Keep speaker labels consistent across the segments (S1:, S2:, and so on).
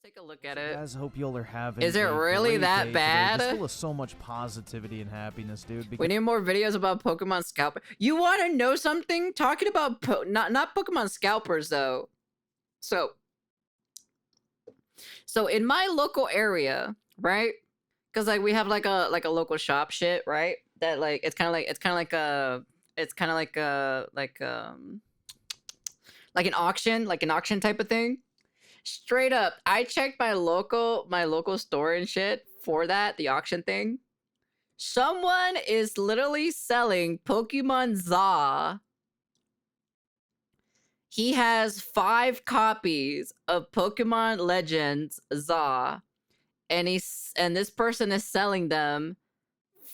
S1: take a look at it.
S2: Guys, hope y'all are having.
S1: Is it really that bad?
S2: It's full of so much positivity and happiness, dude.
S1: We need more videos about Pokemon Scalper. You want to know something? Talking about not Pokemon Scalpers though. So in my local area, right? Because like we have like a local shop shit, right? That like it's kind of like an auction type of thing. Straight up, I checked my local store and shit for the auction thing. Someone is literally selling Pokemon ZA. He has 5 copies of Pokemon Legends ZA, and this person is selling them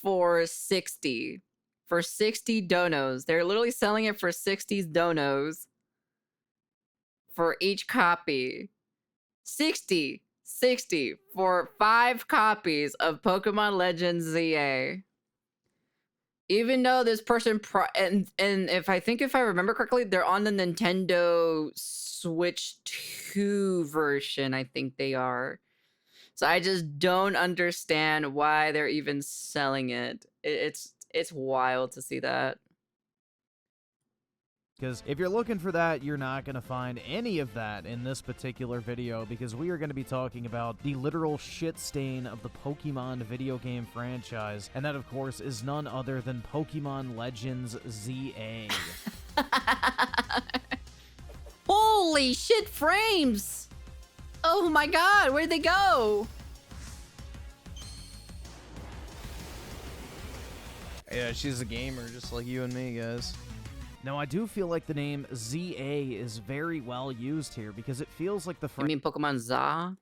S1: for 60 donos. They're literally selling it for 60 donos for each copy. 60 for 5 copies of Pokemon Legends ZA. Even though this person and if I remember correctly, they're on the Nintendo Switch 2 version, I think they are. So I just don't understand why they're even selling it. It's wild to see that.
S2: Because if you're looking for that, you're not going to find any of that in this particular video, because we are going to be talking about the literal shit stain of the Pokemon video game franchise, and that, of course, is none other than Pokemon Legends ZA.
S1: Holy shit frames! Oh my god, where'd they go?
S3: Yeah, she's a gamer just like you and me, guys.
S2: Now, I do feel like the name ZA is very well used here, because it feels like the
S1: You mean Pokemon ZA?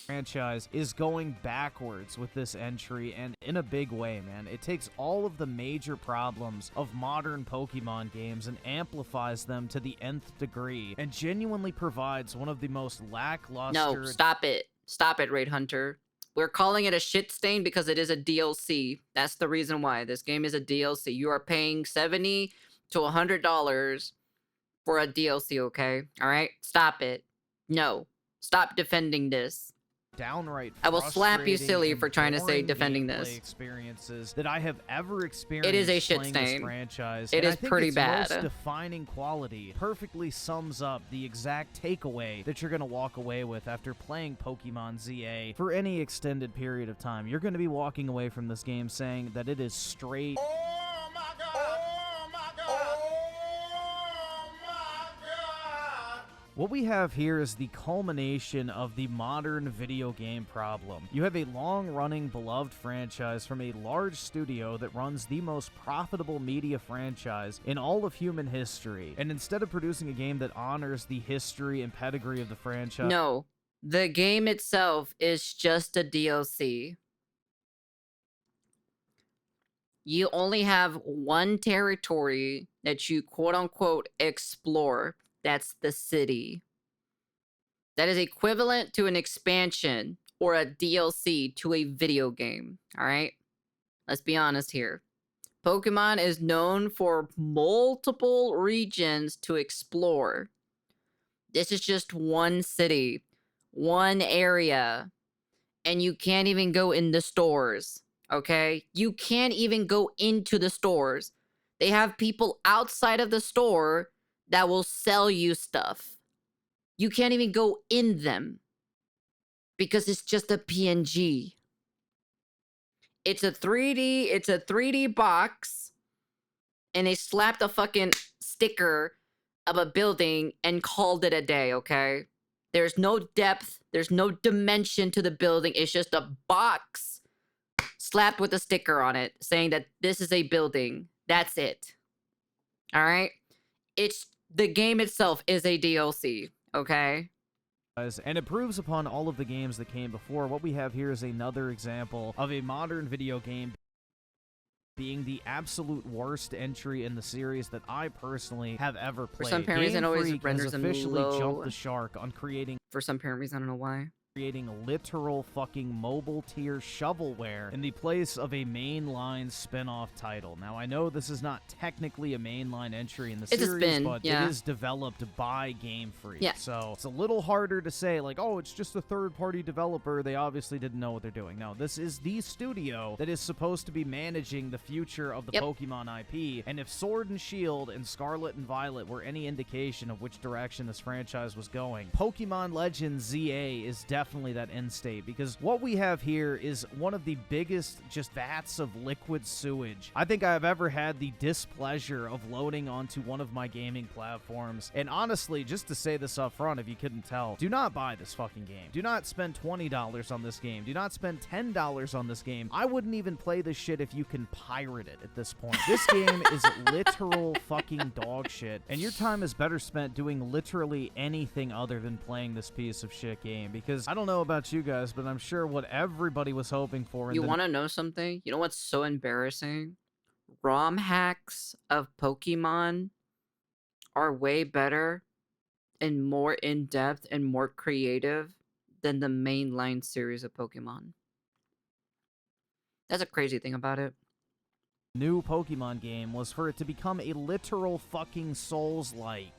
S2: franchise is going backwards with this entry, and in a big way, man. It takes all of the major problems of modern Pokemon games and amplifies them to the nth degree, and genuinely provides one of the most lackluster...
S1: No, stop it. Stop it, Raid Hunter. We're calling it a shit stain because it is a DLC. That's the reason why. This game is a DLC. You are paying $70 to $100 for a DLC, okay? All right? Stop it. No. Stop defending this.
S2: Downright
S1: I will slap you silly for trying to say defending this.
S2: Experiences that I have ever experienced.
S1: It is a shit
S2: playing
S1: stain.
S2: This franchise.
S1: It
S2: and
S1: is
S2: I think
S1: pretty
S2: its
S1: bad.
S2: Most defining quality perfectly sums up the exact takeaway that you're gonna walk away with after playing Pokemon ZA for any extended period of time. You're gonna be walking away from this game saying that it is straight.
S4: Oh my god! Oh my god! Oh my god!
S2: What we have here is the culmination of the modern video game problem. You have a long-running, beloved franchise from a large studio that runs the most profitable media franchise in all of human history. And instead of producing a game that honors the history and pedigree of the franchise...
S1: No. The game itself is just a DLC. You only have one territory that you quote-unquote explore. That's the city. That is equivalent to an expansion or a DLC to a video game, all right? Let's be honest here. Pokemon is known for multiple regions to explore. This is just one city, one area, and you can't even go in the stores, okay? You can't even go into the stores. They have people outside of the store that will sell you stuff. You can't even go in them because it's just a PNG. It's a 3D box, and they slapped a fucking sticker of a building and called it a day, okay? There's no depth, there's no dimension to the building. It's just a box slapped with a sticker on it saying that this is a building. That's it. All right? The game itself is a DLC, okay?
S2: And it proves upon all of the games that came before. What we have here is another example of a modern video game being the absolute worst entry in the series that I personally have ever played.
S1: For some apparent reason, it always
S2: Game Freak
S1: renders
S2: has
S1: them
S2: officially
S1: low.
S2: jumped the shark on creating
S1: For some apparent reason, I don't know why.
S2: creating literal fucking mobile tier shovelware in the place of a mainline spin-off title. Now, I know this is not technically a mainline entry in the
S1: It's a
S2: series,
S1: spin,
S2: but
S1: yeah.
S2: it is developed by Game Freak.
S1: Yeah.
S2: So it's a little harder to say, like, oh, it's just a third-party developer. They obviously didn't know what they're doing. No, this is the studio that is supposed to be managing the future of the Pokemon IP. And if Sword and Shield and Scarlet and Violet were any indication of which direction this franchise was going, Pokemon Legends ZA is definitely that end state, because what we have here is one of the biggest just vats of liquid sewage I think I've ever had the displeasure of loading onto one of my gaming platforms. And honestly, just to say this up front, if you couldn't tell, do not buy this fucking game. Do not spend $20 on this game. Do not spend $10 on this game. I wouldn't even play this shit if you can pirate it at this point. This game is literal fucking dog shit, and your time is better spent doing literally anything other than playing this piece of shit game, because I don't know about you guys, but I'm sure what everybody was hoping for.
S1: You want to know something? You know what's so embarrassing? ROM hacks of Pokemon are way better and more in-depth and more creative than the mainline series of Pokemon. That's a crazy thing about it.
S2: New Pokemon game was for it to become a literal fucking Soulslike.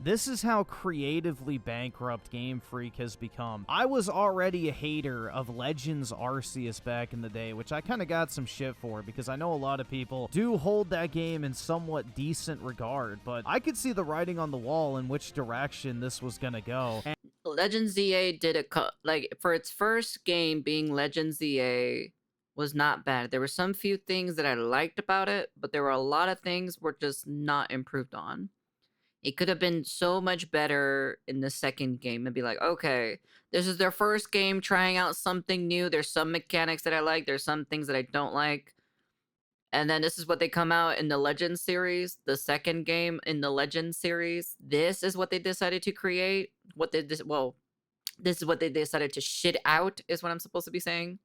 S2: This is how creatively bankrupt Game Freak has become. I was already a hater of Legends Arceus back in the day, which I kind of got some shit for, because I know a lot of people do hold that game in somewhat decent regard, but I could see the writing on the wall in which direction this was gonna go. And
S1: Legends ZA did like, for its first game being Legends ZA was not bad. There were some few things that I liked about it, but there were a lot of things were just not improved on. It could have been so much better in the second game and be like, okay, this is their first game trying out something new. There's some mechanics that I like. There's some things that I don't like. And then this is what they come out in the Legends series, the second game in the Legends series. This is what they decided to create. This is what they decided to shit out, is what I'm supposed to be saying.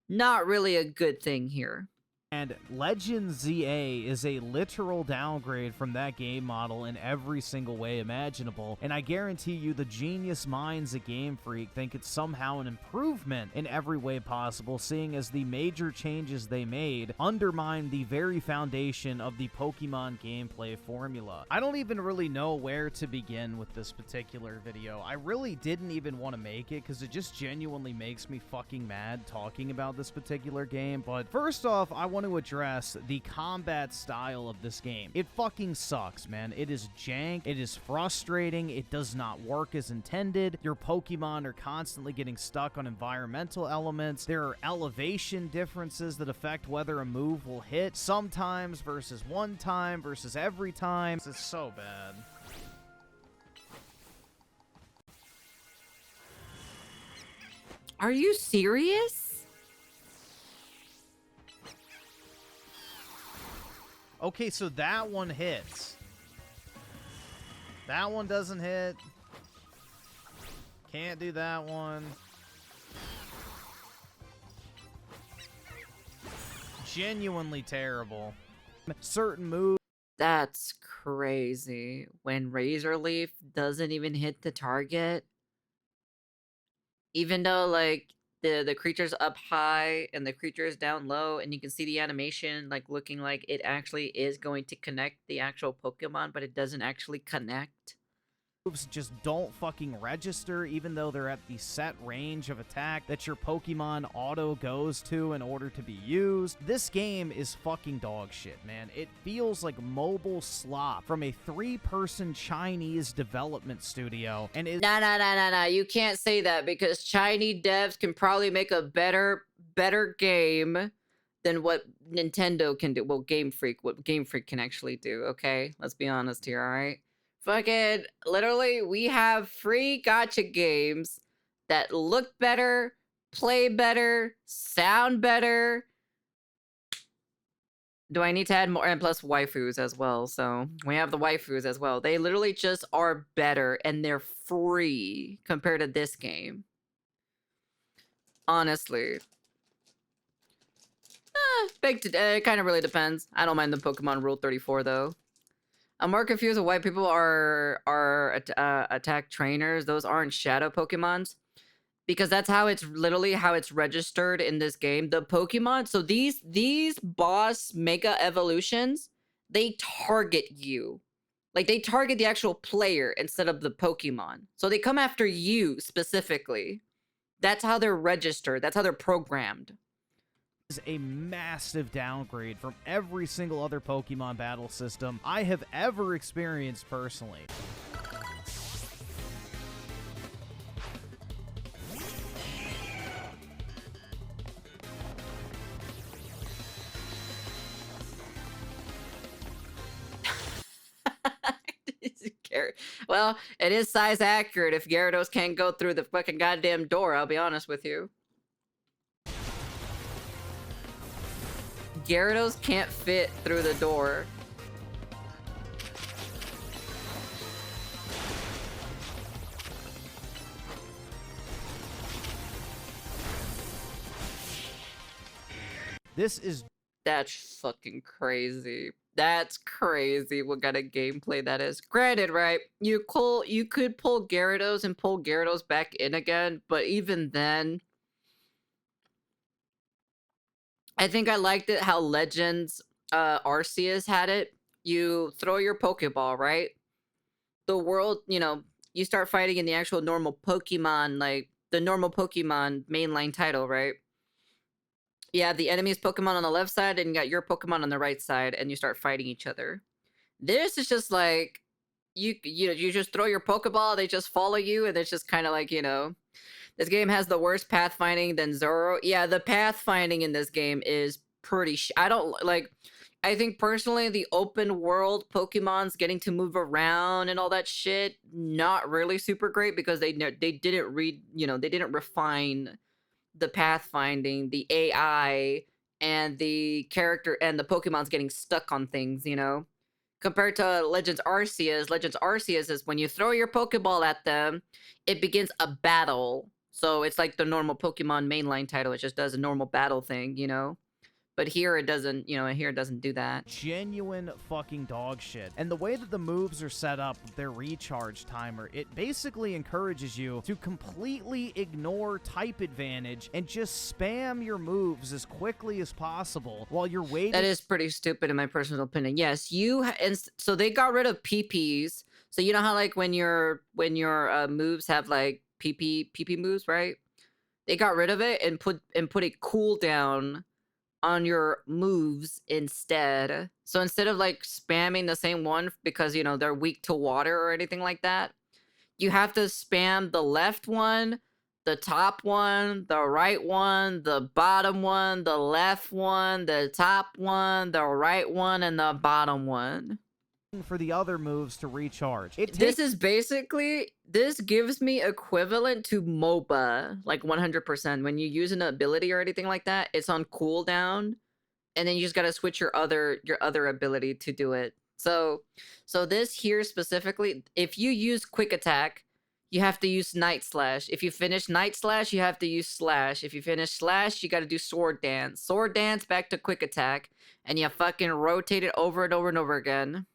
S1: Not really a good thing here.
S2: And Legends ZA is a literal downgrade from that game model in every single way imaginable, and I guarantee you the genius minds at Game Freak think it's somehow an improvement in every way possible, seeing as the major changes they made undermine the very foundation of the Pokemon gameplay formula. I don't even really know where to begin with this particular video. I really didn't even want to make it, because it just genuinely makes me fucking mad talking about this particular game. But first off, I want to address the combat style of this game. It fucking sucks, man. It is jank. It is frustrating. It does not work as intended. Your Pokemon are constantly getting stuck on environmental elements. There are elevation differences that affect whether a move will hit sometimes versus one time versus every time. It's so bad.
S1: Are you serious?
S2: Okay, so that one hits. That one doesn't hit. Can't do that one. Genuinely terrible. Certain moves.
S1: That's crazy. When Razor Leaf doesn't even hit the target, even though, like, the creature's up high and the creature is down low, and you can see the animation, like, looking like it actually is going to connect the actual Pokemon, but it doesn't actually connect.
S2: Moves just don't fucking register, even though they're at the set range of attack that your Pokemon auto goes to in order to be used. This game is fucking dog shit, man. It feels like mobile slop from a 3-person Chinese development studio, and it—
S1: Nah. You can't say that, because Chinese devs can probably make a better game than what Nintendo can do. Well, what Game Freak can actually do, okay? Let's be honest here, alright? Fucking, literally, we have free gacha games that look better, play better, sound better, Do I need to add more? And plus waifus as well. So we have the waifus as well. They literally just are better and they're free compared to this game. Honestly. It kind of really depends. I don't mind the Pokemon Rule 34 though. I'm more confused with why people are attack trainers. Those aren't shadow Pokemons. Because that's how it's literally how it's registered in this game. The Pokemon, so these boss mega evolutions, they target you. Like they target the actual player instead of the Pokemon. So they come after you specifically. That's how they're registered. That's how they're programmed.
S2: Is a massive downgrade from every single other Pokemon battle system I have ever experienced personally.
S1: Well, it is size accurate if Gyarados can't go through the fucking goddamn door, I'll be honest with you. Gyarados can't fit through the door. That's fucking crazy. That's crazy what kind of gameplay that is. Granted, right? You could pull Gyarados and pull Gyarados back in again, but even then, I think I liked it how Legends Arceus had it. You throw your Pokeball, right? The world, you start fighting in the actual normal Pokemon, like the normal Pokemon mainline title, right? You have the enemy's Pokemon on the left side and you got your Pokemon on the right side and you start fighting each other. This is just like, you just throw your Pokeball, they just follow you, and it's just kind of like, this game has the worst pathfinding than Zoro. Yeah, the pathfinding in this game is pretty I think personally the open world Pokemon's getting to move around and all that shit, not really super great because they didn't refine the pathfinding, the AI, and the character and the Pokemon's getting stuck on things, Compared to Legends Arceus is when you throw your Pokeball at them, it begins a battle. So it's like the normal Pokemon mainline title. It just does a normal battle thing, But here it doesn't, here it doesn't do that.
S2: Genuine fucking dog shit. And the way that the moves are set up, their recharge timer, it basically encourages you to completely ignore type advantage and just spam your moves as quickly as possible while you're waiting.
S1: That is pretty stupid in my personal opinion. Yes, and so they got rid of PPs. So you know how like when your moves have like PP moves, right? They got rid of it and put a cooldown on your moves instead. So instead of like spamming the same one because they're weak to water or anything like that, you have to spam the left one, the top one, the right one, the bottom one, the left one, the top one, the right one, and the bottom one.
S2: For the other moves to recharge.
S1: This gives me equivalent to MOBA, like 100%. When you use an ability or anything like that, it's on cooldown, and then you just gotta switch your other ability to do it. So this here specifically, if you use Quick Attack, you have to use Night Slash. If you finish Night Slash, you have to use Slash. If you finish Slash, you gotta do Sword Dance. Sword Dance back to Quick Attack, and you fucking rotate it over and over and over again.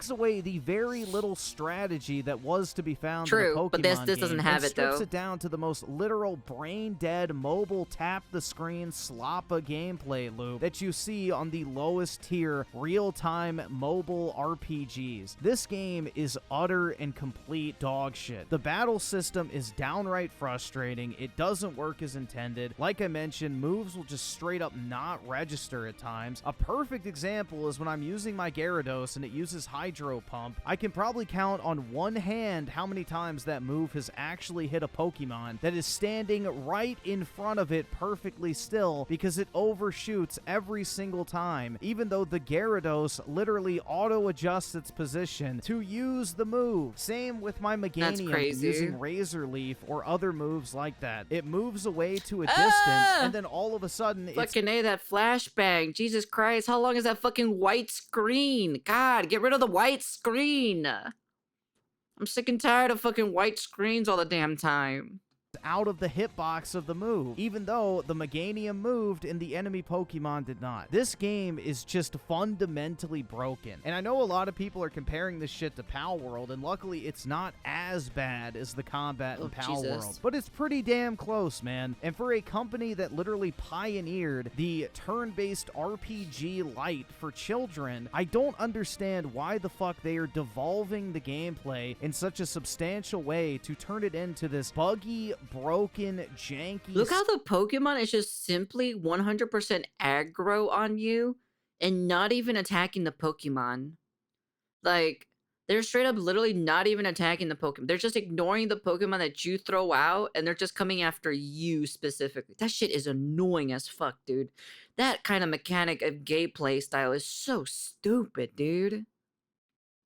S2: Away the very little strategy that was to be found
S1: in
S2: the Pokemon
S1: but this
S2: game
S1: doesn't have it though.
S2: Strips it down to the most literal brain-dead mobile tap-the-screen slappa gameplay loop that you see on the lowest tier real-time mobile RPGs. This game is utter and complete dog shit. The battle system is downright frustrating. It doesn't work as intended. Like I mentioned, moves will just straight up not register at times. A perfect example is when I'm using my Gyarados and it uses high hydro pump, I can probably count on one hand how many times that move has actually hit a Pokemon that is standing right in front of it perfectly still, because it overshoots every single time, even though the Gyarados literally auto-adjusts its position to use the move. Same with my Meganium
S1: crazy.
S2: using Razor Leaf or other moves like that. It moves away to a distance, and then all of a sudden
S1: Fucking A, that flashbang. Jesus Christ, how long is that fucking white screen? God, get rid of the white screen. I'm sick and tired of fucking white screens all the damn time.
S2: out of the hitbox of the move, even though the Meganium moved and the enemy Pokemon did not. This game is just fundamentally broken. And I know a lot of people are comparing this shit to Pal World, and luckily it's not as bad as the combat in Pal World. But it's pretty damn close, man. And for a company that literally pioneered the turn-based RPG light for children, I don't understand why the fuck they are devolving the gameplay in such a substantial way to turn it into this buggy, broken, janky...
S1: Look how the Pokemon is just simply 100% aggro on you and not even attacking the Pokemon. Like, they're straight up literally not even attacking the Pokemon. They're just ignoring the Pokemon that you throw out, and they're just coming after you specifically. That shit is annoying as fuck, dude. That kind of mechanic of gameplay style is so stupid, dude.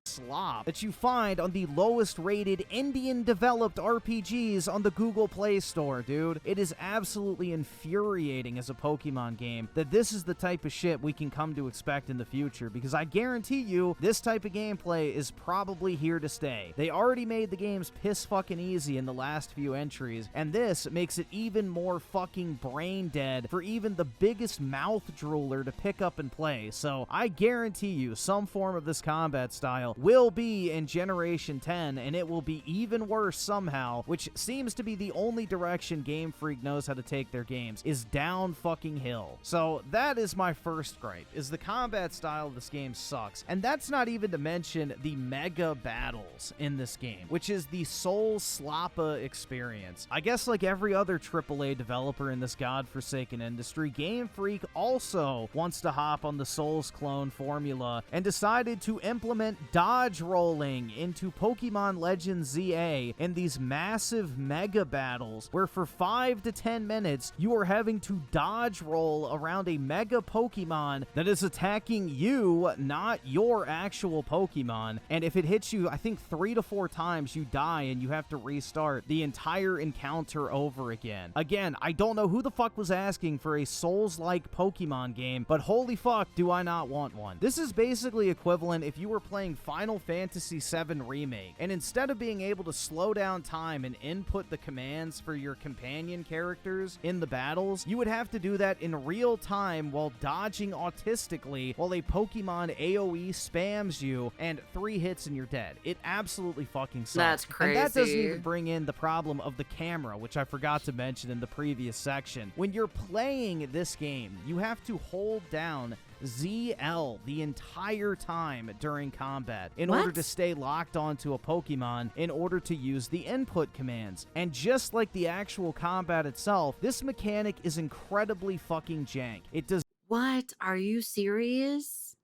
S2: Slop that you find on the lowest rated Indian developed RPGs on the Google Play Store, dude. It is absolutely infuriating as a Pokemon game that this is the type of shit we can come to expect in the future, because I guarantee you this type of gameplay is probably here to stay. They already made the games piss fucking easy in the last few entries, and this makes it even more fucking brain dead for even the biggest mouth drooler to pick up and play. So I guarantee you some form of this combat style will be in Generation 10, and it will be even worse somehow, which seems to be the only direction Game Freak knows how to take their games, is down fucking hill. So that is my first gripe, is the combat style of this game sucks. And that's not even to mention the mega battles in this game, which is the Soulslike experience. I guess like every other AAA developer in this godforsaken industry, Game Freak also wants to hop on the Souls clone formula and decided to implement dodge rolling into Pokemon Legends ZA in these massive mega battles where for 5 to 10 minutes you are having to dodge roll around a mega Pokemon that is attacking you, not your actual Pokemon. And if it hits you, I think 3 to 4 times, you die and you have to restart the entire encounter over again. Again, I don't know who the fuck was asking for a Souls-like Pokemon game, but holy fuck do I not want one. This is basically equivalent if you were playing Final Fantasy VII Remake, and instead of being able to slow down time and input the commands for your companion characters in the battles, you would have to do that in real time while dodging autistically while a Pokemon AoE spams you, and 3 hits and you're dead. It absolutely fucking sucks.
S1: That's crazy.
S2: And that doesn't even bring in the problem of the camera, which I forgot to mention in the previous section. When you're playing this game, you have to hold down ZL the entire time during combat in order to stay locked onto a Pokemon in order to use the input commands. And just like the actual combat itself, this mechanic is incredibly fucking jank. It does...
S1: What? Are you serious?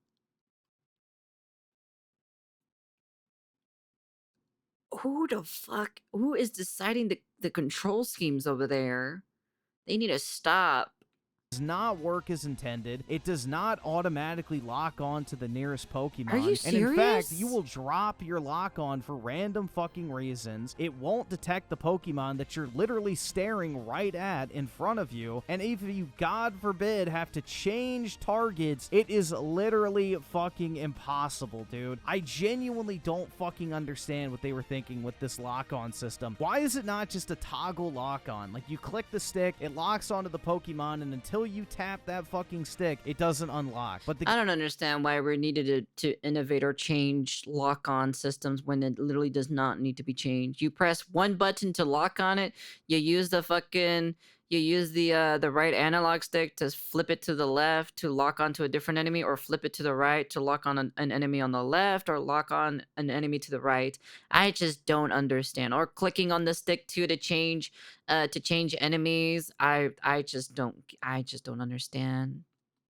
S1: Who the fuck? Who is deciding the control schemes over there? They need to stop.
S2: Does not work as intended. It does not automatically lock on to the nearest Pokemon.
S1: Are you
S2: And in fact,
S1: serious?
S2: you will drop your lock on for random fucking reasons. It won't detect the Pokemon that you're literally staring right at in front of you. And if you, God forbid, have to change targets, it is literally fucking impossible, dude. I genuinely don't fucking understand what they were thinking with this lock-on system. Why is it not just a toggle lock-on? Like, you click the stick, it locks onto the Pokemon, and until you tap that fucking stick, it doesn't unlock. But
S1: I don't understand why we needed to innovate or change lock-on systems when it literally does not need to be changed. You press one button to lock on it, you use the right analog stick to flip it to the left to lock onto a different enemy, or flip it to the right to lock on an enemy on the left, or lock on an enemy to the right. I just don't understand. Or clicking on the stick to change enemies. I just don't understand.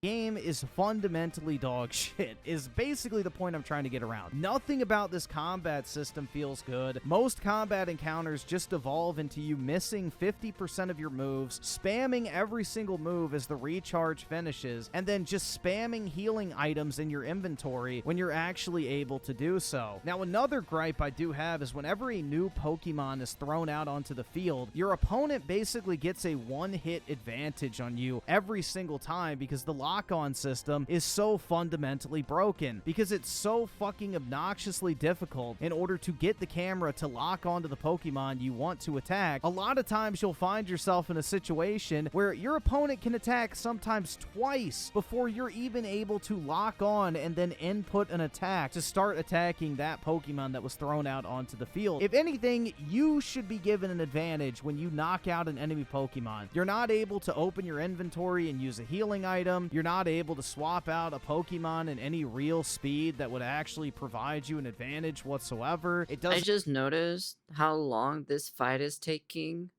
S2: Game is fundamentally dog shit, is basically the point I'm trying to get around. Nothing about this combat system feels good. Most combat encounters just evolve into you missing 50% of your moves, spamming every single move as the recharge finishes, and then just spamming healing items in your inventory when you're actually able to do so. Now, another gripe I do have is whenever a new Pokemon is thrown out onto the field, your opponent basically gets a one-hit advantage on you every single time because the lock-on system is so fundamentally broken, because it's so fucking obnoxiously difficult in order to get the camera to lock onto the Pokemon you want to attack. A lot of times you'll find yourself in a situation where your opponent can attack sometimes twice before you're even able to lock on and then input an attack to start attacking that Pokemon that was thrown out onto the field. If anything, you should be given an advantage when you knock out an enemy Pokemon. You're not able to open your inventory and use a healing item. You're not able to swap out a Pokemon in any real speed that would actually provide you an advantage whatsoever. It
S1: I
S2: doesn't.
S1: just noticed how long this fight is taking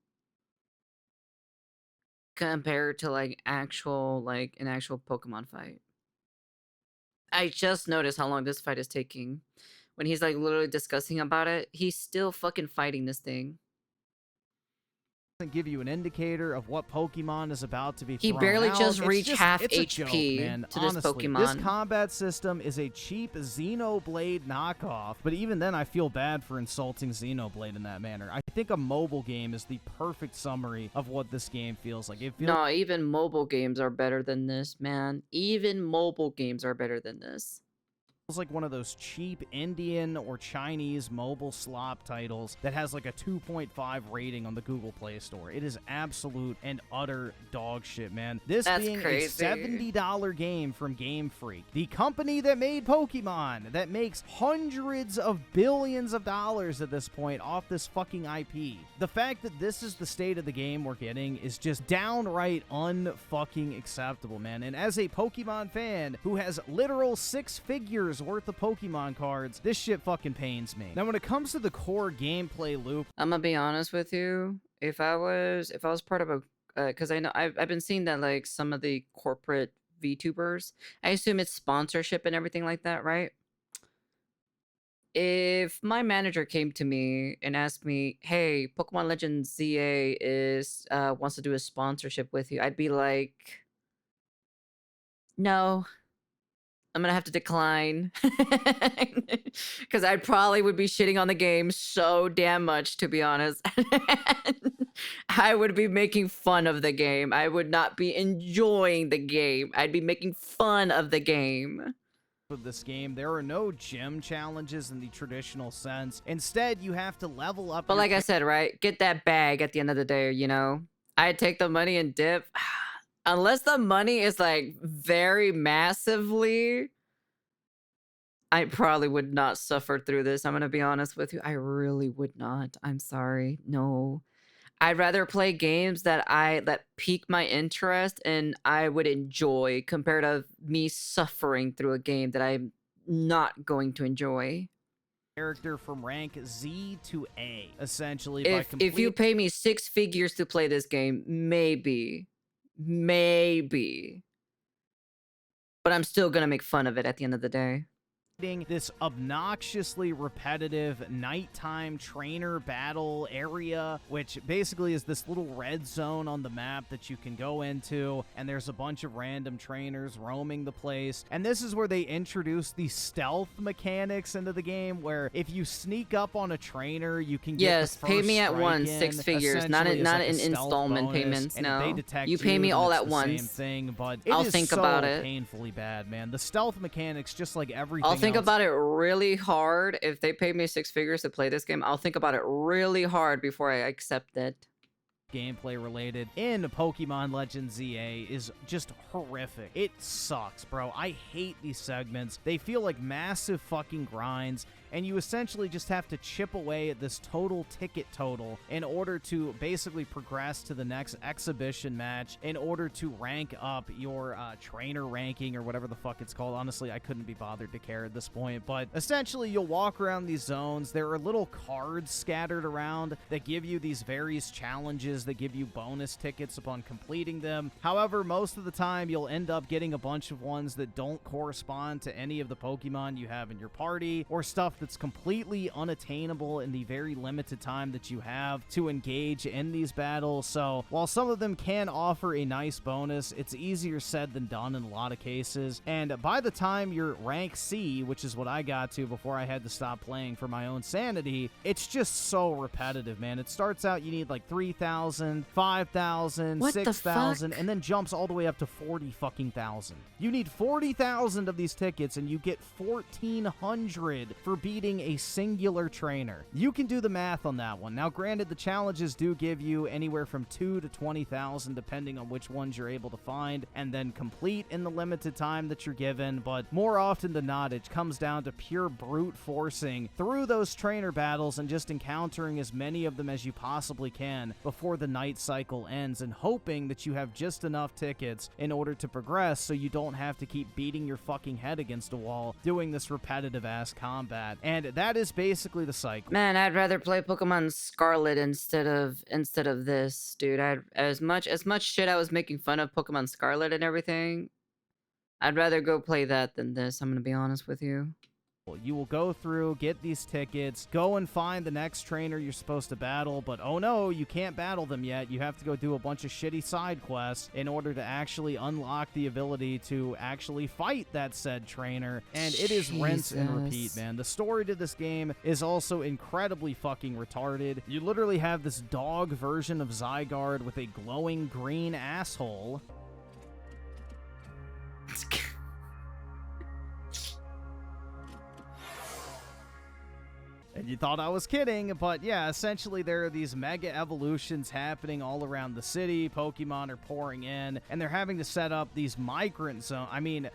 S1: compared to like an actual Pokemon fight. I just noticed how long this fight is taking. When he's like literally discussing about it, he's still fucking fighting this thing.
S2: Give you an indicator of what Pokemon is about to be
S1: He
S2: thrown
S1: barely
S2: out.
S1: just
S2: It's
S1: reached half
S2: it's a
S1: HP
S2: joke, man.
S1: to this
S2: Honestly,
S1: Pokemon.
S2: This combat system is a cheap Xenoblade knockoff, but even then I feel bad for insulting Xenoblade in that manner. I think a mobile game is the perfect summary of what this game feels like. It feels
S1: No, even mobile games are better than this, man. Even mobile games are better than this.
S2: like one of those cheap Indian or Chinese mobile slop titles that has like a 2.5 rating on the Google Play Store. It is absolute and utter dog shit, man. This
S1: That's
S2: being
S1: crazy.
S2: a $70 game from Game Freak, the company that made Pokemon, that makes hundreds of billions of dollars at this point off this fucking IP. The fact that this is the state of the game we're getting is just downright unfucking acceptable, man. And as a Pokemon fan who has literal 6 figures worth of Pokemon cards, this shit fucking pains me. Now, when it comes to the core gameplay loop,
S1: I'm gonna be honest with you. If I was part of a, because I know I've been seeing that like some of the corporate VTubers, I assume it's sponsorship and everything like that, right? If my manager came to me and asked me, "Hey, Pokemon Legends ZA is wants to do a sponsorship with you," I'd be like, "No, I'm gonna have to decline," because I probably would be shitting on the game so damn much, to be honest. I would be making fun of the game. I would not be enjoying the game. I'd be making fun of the game.
S2: of this game, there are no gym challenges in the traditional sense. Instead, you have to level up.
S1: But like I said, right? Get that bag at the end of the day, you know? I'd take the money and dip. Unless the money is like very massively, I probably would not suffer through this. I'm gonna be honest with you. I really would not. I'm sorry. No. I'd rather play games that pique my interest and I would enjoy compared to me suffering through a game that I'm not going to enjoy.
S2: Character from rank Z to A, essentially.
S1: If you pay me 6 figures to play this game, maybe. But I'm still gonna make fun of it at the end of the day.
S2: This obnoxiously repetitive nighttime trainer battle area, which basically is this little red zone on the map that you can go into, and there's a bunch of random trainers roaming the place. And this is where they introduce the stealth mechanics into the game, where if you sneak up on a trainer, you can get
S1: Yes,
S2: the
S1: pay
S2: first
S1: me at
S2: strike
S1: once,
S2: in,
S1: 6 figures, not
S2: essentially,
S1: in
S2: as like a
S1: in
S2: stealth
S1: installment
S2: bonus.
S1: payments.
S2: And if they
S1: No,
S2: detect
S1: you pay me
S2: then
S1: all
S2: it's
S1: at
S2: the
S1: once.
S2: Same thing, but
S1: I'll
S2: it is
S1: think
S2: so
S1: about it.
S2: painfully bad, man. The stealth mechanics, just like everything
S1: I'll think
S2: else,
S1: about it really hard. If they pay me 6 figures to play this game, I'll think about it really hard before I accept it.
S2: gameplay related in Pokemon Legends ZA is just horrific. It sucks, bro. I hate these segments. They feel like massive fucking grinds. and you essentially just have to chip away at this total ticket total in order to basically progress to the next exhibition match, in order to rank up your trainer ranking or whatever the fuck it's called. Honestly, I couldn't be bothered to care at this point, but essentially you'll walk around these zones. There are little cards scattered around that give you these various challenges that give you bonus tickets upon completing them. However, most of the time you'll end up getting a bunch of ones that don't correspond to any of the Pokemon you have in your party, or stuff that's completely unattainable in the very limited time that you have to engage in these battles. So while some of them can offer a nice bonus, it's easier said than done in a lot of cases. And by the time you're rank C, which is what I got to before I had to stop playing for my own sanity, it's just so repetitive, man. It starts out you need like 3,000, 5,000,
S1: What the
S2: 6,000,
S1: fuck?
S2: and then jumps all the way up to 40 fucking thousand. You need 40,000 of these tickets, and you get 1,400 for beating a singular trainer. You can do the math on that one. Now, granted, the challenges do give you anywhere from 2 to 20,000, depending on which ones you're able to find and then complete in the limited time that you're given, but more often than not, it comes down to pure brute forcing through those trainer battles and just encountering as many of them as you possibly can before the night cycle ends, and hoping that you have just enough tickets in order to progress so you don't have to keep beating your fucking head against a wall doing this repetitive ass combat. And that is basically the cycle.
S1: Man, I'd rather play Pokemon Scarlet instead of this, dude. As much shit I was making fun of Pokemon Scarlet and everything, I'd rather go play that than this. I'm gonna be honest with you.
S2: You will go through, get these tickets, go and find the next trainer you're supposed to battle, but oh no, you can't battle them yet. You have to go do a bunch of shitty side quests in order to actually unlock the ability to actually fight that said trainer, and it is rinse and repeat,
S1: Jesus.
S2: man. The story to this game is also incredibly fucking retarded. You literally have this dog version of Zygarde with a glowing green asshole. And you thought I was kidding, but yeah, essentially there are these mega evolutions happening all around the city. Pokemon are pouring in, and they're having to set up these migrant zone. Pokemon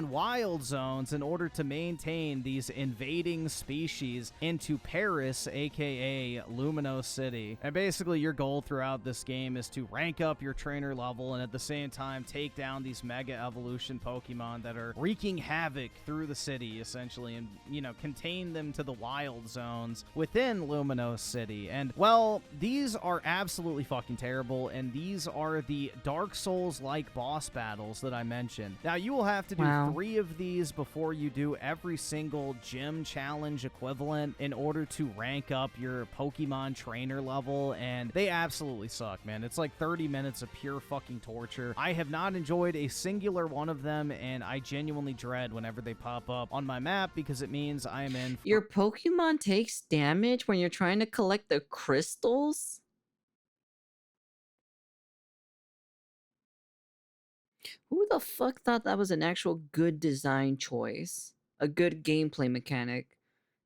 S2: wild zones in order to maintain these invading species into Paris, aka Lumino City. And basically your goal throughout this game is to rank up your trainer level and at the same time take down these mega evolution Pokemon that are wreaking havoc through the city, essentially, and, you know, contain them to the wild zones within Lumino City. And, well, these are absolutely fucking terrible, and these are the Dark Souls-like boss battles that I mentioned. Now, you will have to do 3 of these before you do every single gym challenge equivalent in order to rank up your Pokemon trainer level, and they absolutely suck, man. It's like 30 minutes of pure fucking torture. I have not enjoyed a singular one of them, and I genuinely dread whenever they pop up on my map because it means I am in.
S1: Your Pokemon takes damage when you're trying to collect the crystals? Who the fuck thought that was an actual good design choice? A good gameplay mechanic?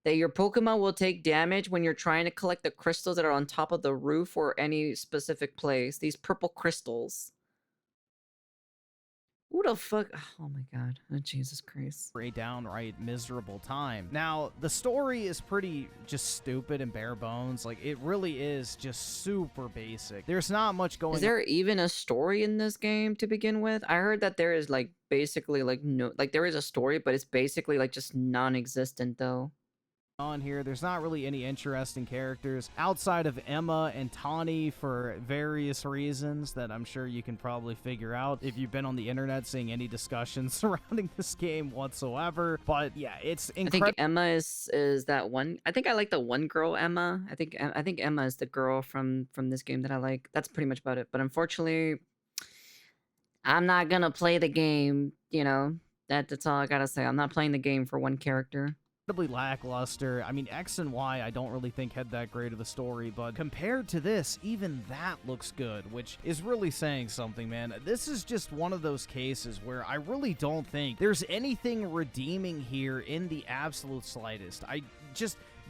S1: That your Pokemon will take damage when you're trying to collect the crystals that are on top of the roof or any specific place. These purple crystals. Who the fuck? Oh my god. Oh, Jesus Christ.
S2: A downright miserable time. Now, the story is pretty just stupid and bare bones. Like, it really is just super basic. There's not much going on.
S1: Is there even a story in this game to begin with? I heard that there is, like, basically, like, no... Like, there is a story, but it's basically, like, just non-existent, though.
S2: On here, there's not really any interesting characters outside of Emma and Tawny for various reasons that I'm sure you can probably figure out if you've been on the internet seeing any discussions surrounding this game whatsoever. But yeah, it's incredible.
S1: I think Emma is that one. I think I like the one girl, Emma. I think Emma is the girl from this game that I like. That's pretty much about it. But unfortunately, I'm not gonna play the game. You know, that's all I gotta say. I'm not playing the game for one character.
S2: Lackluster. I mean, X and Y I don't really think had that great of a story, but compared to this, even that looks good, which is really saying something, man. This is just one of those cases where I really don't think there's anything redeeming here in the absolute slightest.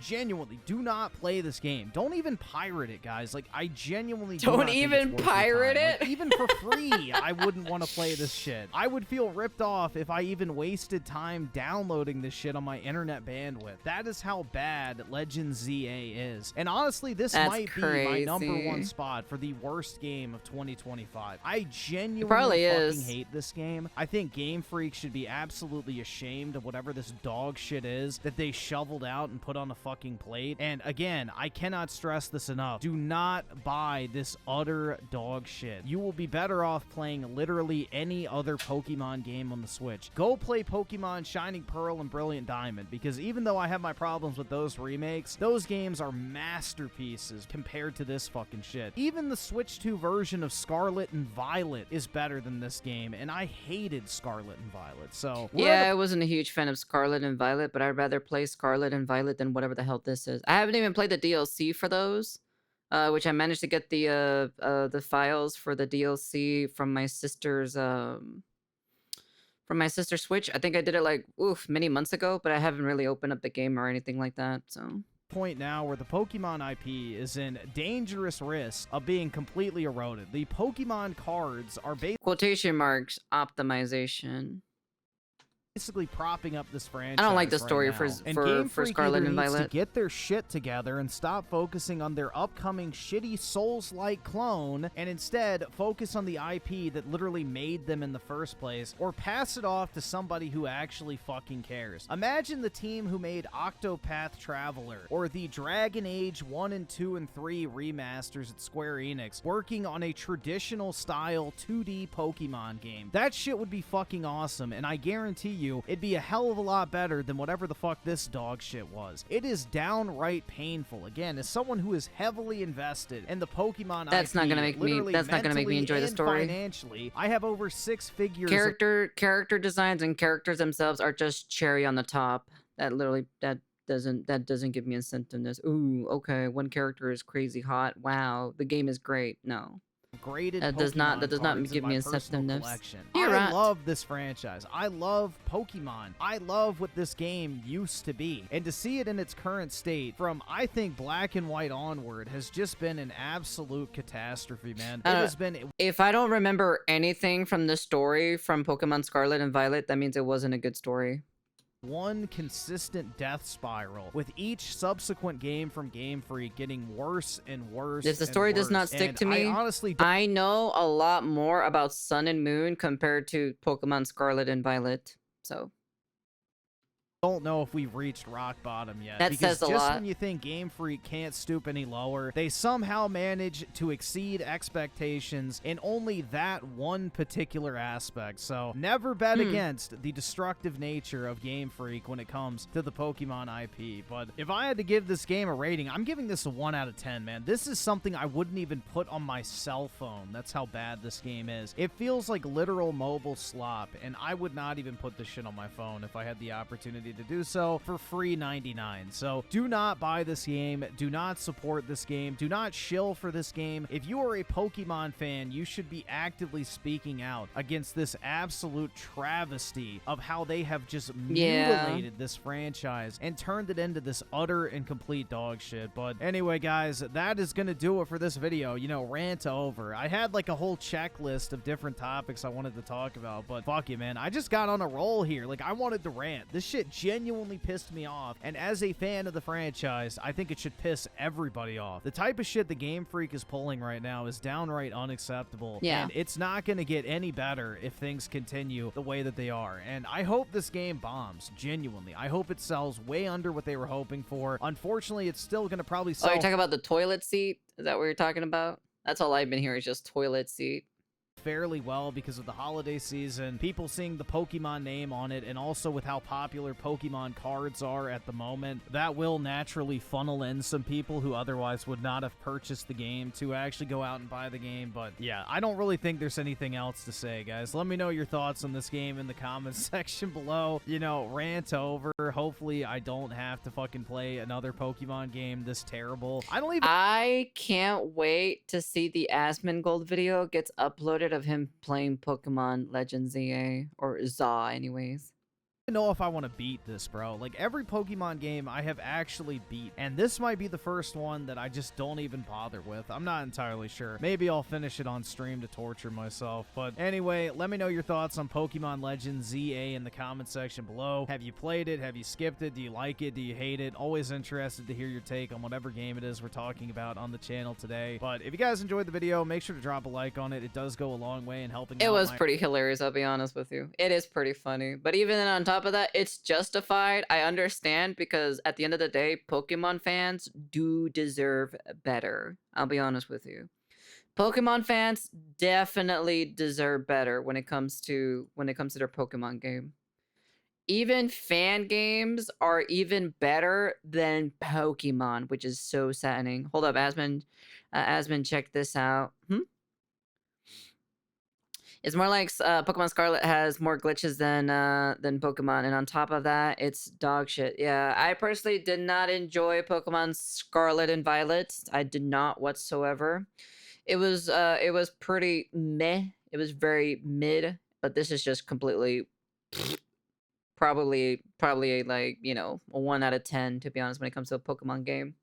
S2: Genuinely, do not play this game. Don't even pirate it, guys. Like, I genuinely do
S1: Don't
S2: not think it's
S1: even
S2: worth your
S1: pirate
S2: time. Like,
S1: it?
S2: even for free, I wouldn't want to play this shit. I would feel ripped off if I even wasted time downloading this shit on my internet bandwidth. That is how bad Legend ZA is. And honestly, this
S1: That's
S2: might be my number one
S1: crazy.
S2: spot for the worst game of 2025. I genuinely
S1: probably
S2: fucking
S1: is.
S2: hate this game. I think Game Freak should be absolutely ashamed of whatever this dog shit is that they shoveled out and put on a fucking plate. And again, I cannot stress this enough. Do not buy this utter dog shit. You will be better off playing literally any other Pokemon game on the Switch. Go play Pokemon Shining Pearl and Brilliant Diamond, because even though I have my problems with those remakes, those games are masterpieces compared to this fucking shit. Even the Switch 2 version of Scarlet and Violet is better than this game, and I hated Scarlet and Violet. So we're at
S1: Yeah, I wasn't a huge fan of Scarlet and Violet, but I'd rather play Scarlet and Violet than whatever the hell this is. I haven't even played the DLC for those, which I managed to get the files for the DLC from my sister's Switch. I think I did it like many months ago, but I haven't really opened up the game or anything like that. So
S2: point now where the Pokemon IP is in dangerous risk of being completely eroded. The Pokemon cards are
S1: quotation marks optimization.
S2: basically propping up this franchise.
S1: I don't like the
S2: right
S1: story
S2: now.
S1: for
S2: And
S1: for
S2: Game
S1: for
S2: Freak
S1: Scarlet
S2: either
S1: and
S2: needs
S1: Violet.
S2: to get their shit together and stop focusing on their upcoming shitty Souls-like clone, and instead focus on the IP that literally made them in the first place, or pass it off to somebody who actually fucking cares. Imagine the team who made Octopath Traveler or the Dragon Age 1 and 2 and 3 remasters at Square Enix working on a traditional style 2D Pokemon game. That shit would be fucking awesome, and I guarantee you it'd be a hell of a lot better than whatever the fuck this dog shit was. It is downright painful. Again, as someone who is heavily invested in the Pokemon
S1: That's
S2: IP,
S1: not gonna make me.
S2: literally
S1: That's not gonna make me
S2: mentally
S1: enjoy the
S2: and
S1: story.
S2: financially, I have over 6 figures.
S1: Character designs and characters themselves are just cherry on the top. That doesn't give me incentiveness. Ooh, okay, one character is crazy hot. Wow, the game is great. No.
S2: Graded
S1: That does not
S2: Pokemon cards
S1: give
S2: in
S1: me
S2: my personal
S1: incentiveness.
S2: collection.
S1: You're
S2: I
S1: right.
S2: love this franchise. I love Pokemon. I love what this game used to be. And to see it in its current state from, I think, Black and White onward has just been an absolute catastrophe, man. It has been...
S1: If I don't remember anything from the story from Pokemon Scarlet and Violet, that means it wasn't a good story.
S2: one consistent death spiral, with each subsequent game from Game Freak getting worse and worse.
S1: If the story does not stick to me,
S2: I honestly
S1: I know a lot more about Sun and Moon compared to Pokemon Scarlet and Violet. So
S2: don't know if we've reached rock bottom yet.
S1: That
S2: because
S1: says a
S2: just
S1: lot.
S2: when you think Game Freak can't stoop any lower, they somehow manage to exceed expectations in only that one particular aspect. So never bet against the destructive nature of Game Freak when it comes to the Pokemon IP. But if I had to give this game a rating, I'm giving this a 1 out of 10, man. This is something I wouldn't even put on my cell phone. That's how bad this game is. It feels like literal mobile slop, and I would not even put this shit on my phone if I had the opportunity to do so for free 99. So do not buy this game. Do not support this game. Do not shill for this game. If you are a Pokemon fan, you should be actively speaking out against this absolute travesty of how they have just mutilated this franchise and turned it into this utter and complete dog shit. But anyway, guys, that is going to do it for this video. You know, rant over. I had like a whole checklist of different topics I wanted to talk about, but fuck you, man. I just got on a roll here. Like, I wanted to rant. This shit genuinely pissed me off, and as a fan of the franchise, I think it should piss everybody off. The type of shit the Game Freak is pulling right now is downright unacceptable, and it's not going to get any better if things continue the way that they are. And I hope this game bombs, genuinely. I hope it sells way under what they were hoping for. Unfortunately, it's still going to probably sell...
S1: Oh, you're talking about the toilet seat? Is that what you're talking about? That's all I've been hearing is just toilet seat.
S2: fairly well because of the holiday season, people seeing the Pokemon name on it, and also with how popular Pokemon cards are at the moment. That will naturally funnel in some people who otherwise would not have purchased the game to actually go out and buy the game. But yeah, I don't really think there's anything else to say, guys. Let me know your thoughts on this game in the comments section below. You know, rant over. Hopefully I don't have to fucking play another Pokemon game this terrible.
S1: I can't wait to see the Asmongold video gets uploaded of him playing Pokemon Legends ZA, or ZA anyways.
S2: know if I want to beat this, bro. Like, every Pokemon game I have actually beat, and this might be the first one that I just don't even bother with. I'm not entirely sure. Maybe I'll finish it on stream to torture myself. But anyway, let me know your thoughts on Pokemon Legends ZA in the comment section below. Have you played it? Have you skipped it? Do you like it? Do you hate it? Always interested to hear your take on whatever game it is we're talking about on the channel today. But if you guys enjoyed the video, make sure to drop a like on it. It does go a long way in helping
S1: It
S2: out
S1: was pretty hilarious, I'll be honest with you. It is pretty funny. But even on top of that, it's justified. I understand, because at the end of the day, Pokemon fans do deserve better. I'll be honest with you. Pokemon fans definitely deserve better when it comes to their Pokemon game. Even fan games are even better than Pokemon, which is so saddening. Hold up, Asmon. Asmon, check this out. It's more like Pokemon Scarlet has more glitches than Pokemon, and on top of that, it's dog shit. Yeah, I personally did not enjoy Pokemon Scarlet and Violet. I did not whatsoever. It was pretty meh. It was very mid, but this is just completely probably like, you know, a 1 out of 10, to be honest, when it comes to a Pokemon game.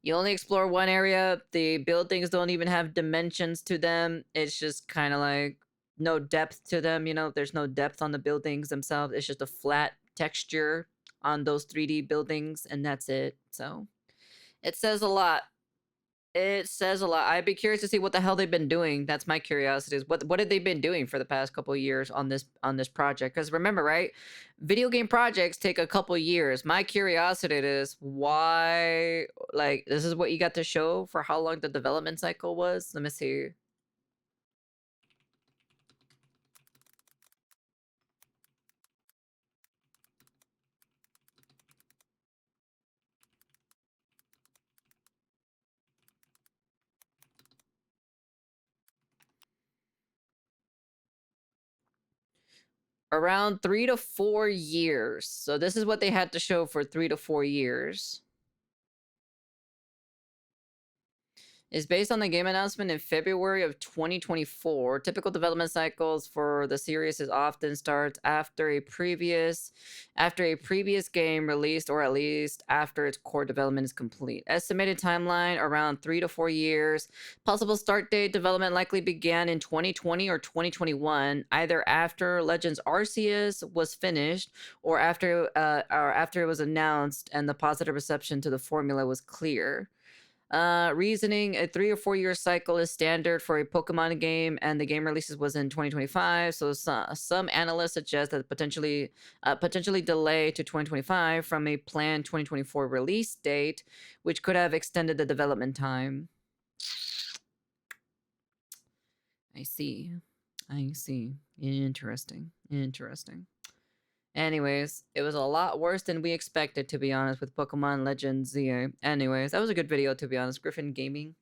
S1: You only explore one area. The buildings don't even have dimensions to them. It's just kind of like no depth to them, you know? There's no depth on the buildings themselves. It's just a flat texture on those 3D buildings, and that's it. So it says a lot. It says a lot. I'd be curious to see what the hell they've been doing. That's my curiosity, is what have they been doing for the past couple of years on this project? Because remember, right? Video game projects take a couple years. My curiosity is why, like, this is what you got to show for how long the development cycle was. Let me see. Around 3 to 4 years. So this is what they had to show for 3 to 4 years. Is based on the game announcement in February of 2024. Typical development cycles for the series is often starts after a previous game released, or at least after its core development is complete. Estimated timeline around 3 to 4 years. Possible start date: development likely began in 2020 or 2021, either after Legends Arceus was finished or after it was announced and the positive reception to the formula was clear. Reasoning: a 3 or 4 year cycle is standard for a Pokemon game, and the game releases was in 2025. So some analysts suggest that potentially delay to 2025 from a planned 2024 release date, which could have extended the development time. I see. Interesting. Anyways, it was a lot worse than we expected, to be honest, with Pokemon Legends ZA. Anyways, that was a good video, to be honest. Griffin Gaming.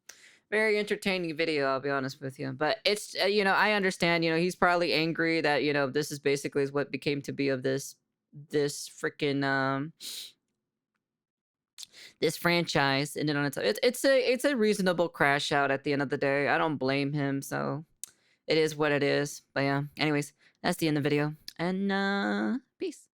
S1: Very entertaining video, I'll be honest with you. But it's, you know, I understand, you know, he's probably angry that, you know, this is basically what became to be of this freaking, this franchise. And then on it's a reasonable crash out at the end of the day. I don't blame him, so it is what it is. But yeah, anyways, that's the end of the video. And, peace.